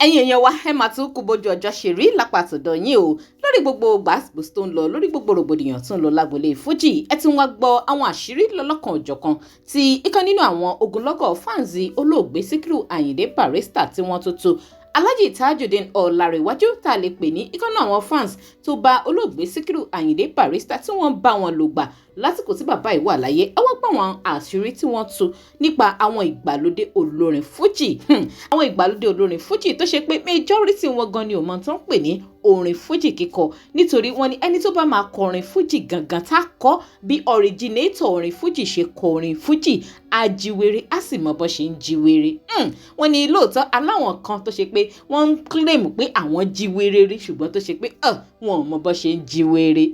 ẹ̀yin èèyàn wa ẹ máa tún kú bójú ọjọ́ ṣe rí lápàtọ̀dọ̀ yín o lórí gbogbo gbàgbọ́sí tó ń lọ lórí gbogbo rògbòdìyàn tó ń lọ lágbolé fújì ẹ tún wá gbọ́ àwọn àṣírí lọ́lọ́kan òjọ̀kan tí ìkan nínú àwọn ogunlọ́gọ̀ fáǹsì olóògbé Sikiru Ayinde Barrister tí wọ́n tó tú Alhaji Tajudeen Ọlárẹ̀wájú tá a lè pè ní ìkànnì àwọn fans tó bá olóògbé Sikiru Ayinde Barrister tí wọ́n bá wọn lò gbà lásìkò tí bàbá yìí wà láyé ẹ wá gbọ́ àwọn àṣírí tí wọ́n tú nípa àwọn ìgbàlódé olórin fújì àwọn ìgbàlódé olórin fújì tó ṣe pé majority wọn gan ni ò mọ tó ń pè ní orin fújì kíkọ nítorí wọ́n ní ẹni tó bá máa kọrin fújì gangan tá a kọ bí originator orin fújì ṣe kọ orin fújì ajiwere á sì mọ bó ṣe ń jiwere wọ́n ní lóòótọ́ aláwọn kan tó ṣe pé wọ́n ń claim pé àwọn jiwere rí ṣùgbọ́n tó ṣe pé wọn ò mọ bó ṣe ń jiwere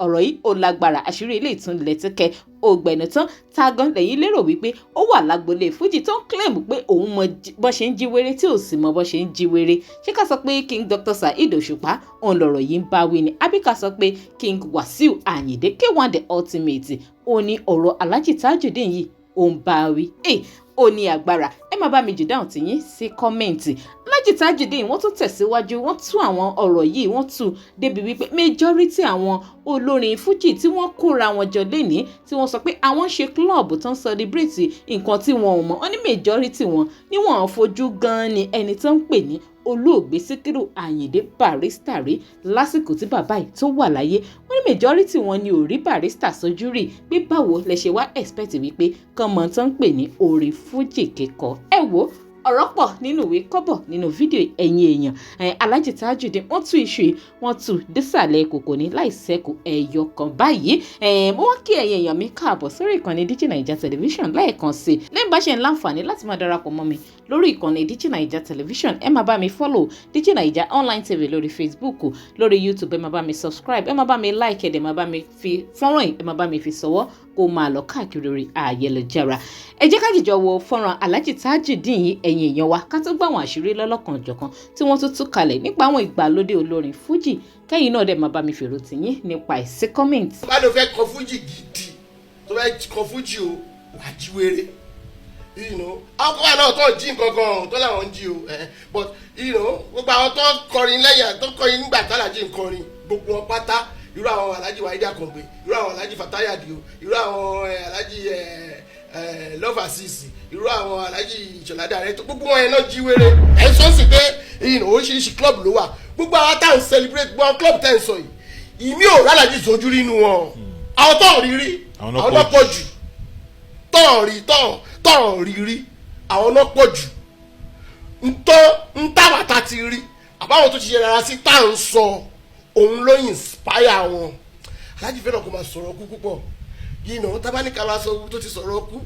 ọ̀rọ̀ yìí ó lágbára àṣírí ilé ìtúnlẹ̀ tíkẹ́ ògbẹ̀nù tán tágan lẹ́yìn lérò wípé ó wà lágbolé fújì tó ń claim pé òun mọ bó ṣe ń jíwèrè tí ò sì mọ bó ṣe ń jíwèrè ṣé ká sọ pé King Dr. Saheed Osupa òun lọ̀rọ̀ yìí ń bá wí ni àbí ká sọ pé King Wasi Ayinde K1 the ultimate ó ní ọ̀rọ̀ Alhaji Tajudeen yìí ó ń bá wí ó ní agbára ẹ máa bá mi jù dáhùn tìyín sí kọ́mẹ́ǹtì Alhaji Tajudeen wọ́n tún tẹ̀síwájú wọ́n tú àwọn ọ̀rọ̀ yìí wọ́n tú débi wípé majority àwọn olórin fújì tí wọ́n kóra wọn jọ lénìí tí wọ́n sọ pé àwọn ṣe club tó ń celebrate nǹkan tí wọn ò mọ̀ wọ́n ní majority wọn ni wọ́n fojú gan ni ẹni tó ń pè ní olóògbé Sikiru Ayinde Barrister rí lásìkò tí bàbá yìí tó wà láyé wọ́n ní majority wọn ni ò rí Barrister sójú rí bí báwo lẹ ṣe wá expect wípé kàn mọ̀ tó ń pè ní orin fújì kíkọ ẹ wò ọ̀rọ̀ pọ̀ nínú ìwé kọ́bọ̀ nínú fídíò ẹ̀yin èèyàn Alhaji Tajudeen wọ́n tú iṣu yìí wọ́n tú désàlẹ̀ kòkò ní láìsẹ́kù ẹ̀yọ kan báyìí mo wá kí ẹ̀yin èèyàn mi káàbọ̀ sórí ìkànnì Digi Naija Television lẹ́ẹ̀kan sí i lẹ́yìn bá ṣe ń láǹfààní láti máa darapọ̀ mọ́ mi lórí ìkànnì Digi Naija Television ẹ máa bá mi follow Digi Naija Online TV lórí Facebook lórí YouTube ẹ máa bá mi subscribe ẹ máa bá mi like ẹ máa bá mi fi fọ́nrán ẹ máa bá mi fi sọ̀wọ́ kó máa lọ káàkiri orí ayélujára ẹ jẹ́ ká jìjọ wo fọ́nrán Alhaji Tajudeen yìí ẹ̀yin èèyàn wa ká tó gbọ́ àwọn àṣírí lọ́lọ́kan òjọ̀kan tí wọ́n tún tú kalẹ̀ nípa àwọn ìgbàlódé olórin fújì kẹ́yìn náà dẹ̀ máa bá mi fèrò tìyín nípa ìsí kọ́mẹ́ǹtì. tó bá lọ fẹ́ kọ fújì gidi tó bá kọ fújì o wà á jíwèrè àwọn kan wà náà tó jí nǹkan kan tó làwọn ń jí o but gbogbo àwọn tó kọrin lẹ́yìn tó kọrin nígbà tó Alhaji ń kọrin gbogbo wọn pátá irú àwọn Alhaji Wahidi Akàngbé irú àwọn Alhaji Fatai Adio irú àwọn Alhaji Love Asisi irú àwọn Alhaji Ìṣọ̀lá Dàrẹ́ gbogbo wọn yẹn náà jí wéré ẹ̀ sọ sí pé oríṣiríṣi club ló wà gbogbo àwọn táwọn celebrate gbogbo àwọn club tẹ̀ ń sọ yìí ìmí ò rálàjì sójú rí inú wọn àwọn tó rí rí àwọn náà pọ̀ jù tó rí rí àwọn náà pọ̀ jù ń táwàtà ti rí àbáwọn tó ti ṣe rárá sí tá à ń sọ òun ló inspire wọn Alhaji fẹ́ràn kó máa sọ̀rọ̀ kú púpọ̀ tábánikà máa sọ tó ti sọ̀rọ̀ kú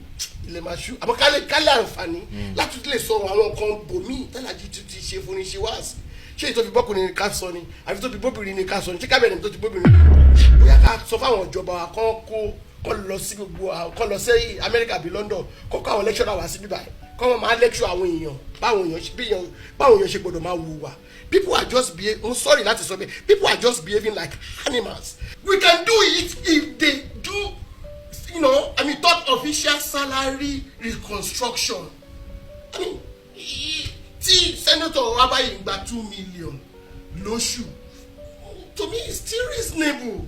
ilẹ̀ máa ṣú àmọ́ kálẹ̀ àǹfààní láti lè sọ àwọn nǹkan bòmíì tálàjì tó ti ṣe fún ní ṣe wá sí ṣé èyí tó fi bọ́kùnrin ní ká sọ ni àfi tó fi bóbìnrin ní ká sọ ni ṣé kábẹ̀rẹ̀ tó ti bóbìnrin ní bóyá ká sọ fáwọn ìjọba wa kọ́ lọ sí gbogbo kọ́ lọ sí Amẹ́ríkà bíi London kọ́ àwọn lecturer wá sí bíbáyìí kọ́ wọn máa lecture àwọn èèyàn báwọn èèyàn ṣe gbọdọ̀ máa hùwà. People are just behaving. I'm sorry, that is something. People are just behaving like animals. We can do it if they do, third official salary reconstruction. Senator Babayi gba 2 million lóṣù. To me, it's still reasonable.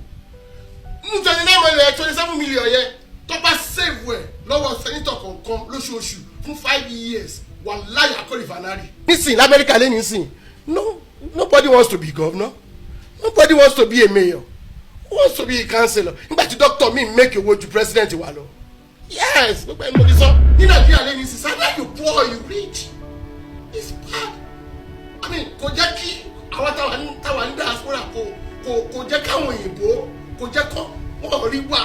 27 million yẹn tó bá save well lọ́wọ́ senator kọ̀ọ̀kan lóṣooṣù fún 5 years. Wallahi akọ́lé fanari. Nísìnyí l'Amẹ́ríkà lé nísìnyí. No, nobody wants to be governor. Nobody wants to be a mayor. Who wants to be a councillor? Nígbà tí doctor mi make owó ju president wa lọ. Yes, gbogbo ẹni mo ti sọ. Ní Nàìjíríà lẹ́yìn sí either you poor or you rich. It's bad. Kò jẹ́ kí àwọn táwa ní diaspora kò jẹ́ káwọn òyìnbó kò jẹ́ kọ́ wọ́n rí wà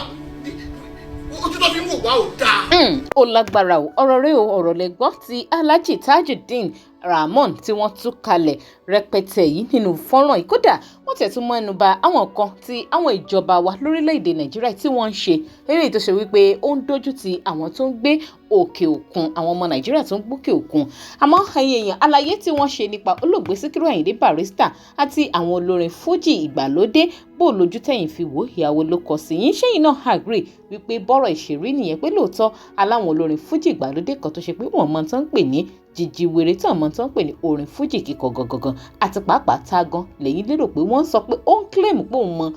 ojú tó fi ń wò wá ò dáa. Ó lágbára o ọ̀rọ̀ rẹ̀ o ọ̀rọ̀ lẹ gbọ́ ti Alhaji Tajudeen Ramon tí wọ́n tú kalẹ̀ rẹpẹtẹ yìí nínú fọ́nrán yìí kódà wọ́n tẹ̀ tún mẹ́nu bà àwọn kan tí àwọn ìjọba wa lórílẹ̀‐èdè Nàìjíríà tí wọ́n ń ṣe eléyìí tó ṣe wípé ó ń dójú ti àwọn tó ń gbé òkè òkun àwọn ọmọ Nàìjíríà tó ń gbókè òkun àmọ́ ẹ̀yin èèyàn àlàyé tí wọ́n ṣe nípa olóògbé Sikiru Ayinde Barrister àti àwọn olórin fújì ìgbàlódé bó lójú tẹ̀yìn fi wò ìyàwó ló kọ sí yín ṣẹ́yìn náà agree wípé bọ́rọ̀ ìṣèrí nìyẹn pé lóòótọ́ aláwọn olórin fújì ìgbàlódé kan tó ṣe pé wọ́n mọ tán ń pè ní jíjíwèrè tí ọmọ tó ń pè ní orin fújì kíkọ gangan àti pàápàá tágan lẹ́yìn lérò pé wọ́n sọ pé ó ń claim pé òun mọ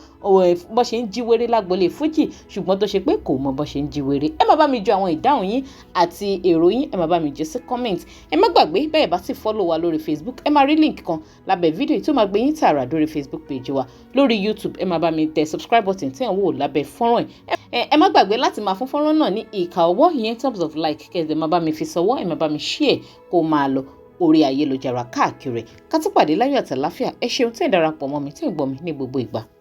bó ṣe ń jíwèrè lágbolé fújì ṣùgbọ́n tó ṣe pé kò mọ bó ṣe ń jíwèrè. Ẹ má bá mi ju àwọn ìdáhùn yín àti èrò yín, ẹ má bá mi jẹ́ sí comment. Ẹ má gbàgbé bẹ́ẹ̀ bá sì follow wa lórí Facebook, ẹ máa rí link kan lábẹ́ fídíò tó máa gbé yín tààrà lórí Facebook page wa. Lórí YouTube ẹ má bá mi tẹ subscribe button tí ẹ̀ ń wò lábẹ́ fọ́nrán yìí. Ẹ má gbàgbé láti máa fún fọ́nrán náà ní ìka ọwọ́ ìyẹn terms of like kẹ́sì ẹ má bá mi fi sọwọ́, ẹ má bá mi share kó máa lọ orí ayélujára káàkiri. Ká tún pàdé láyọ̀ àtàláfíà. Ẹ ṣeun tí ẹ darapọ̀ mọ́ mi tí ẹ gbọ́ mi ní gbogbo ìgbà.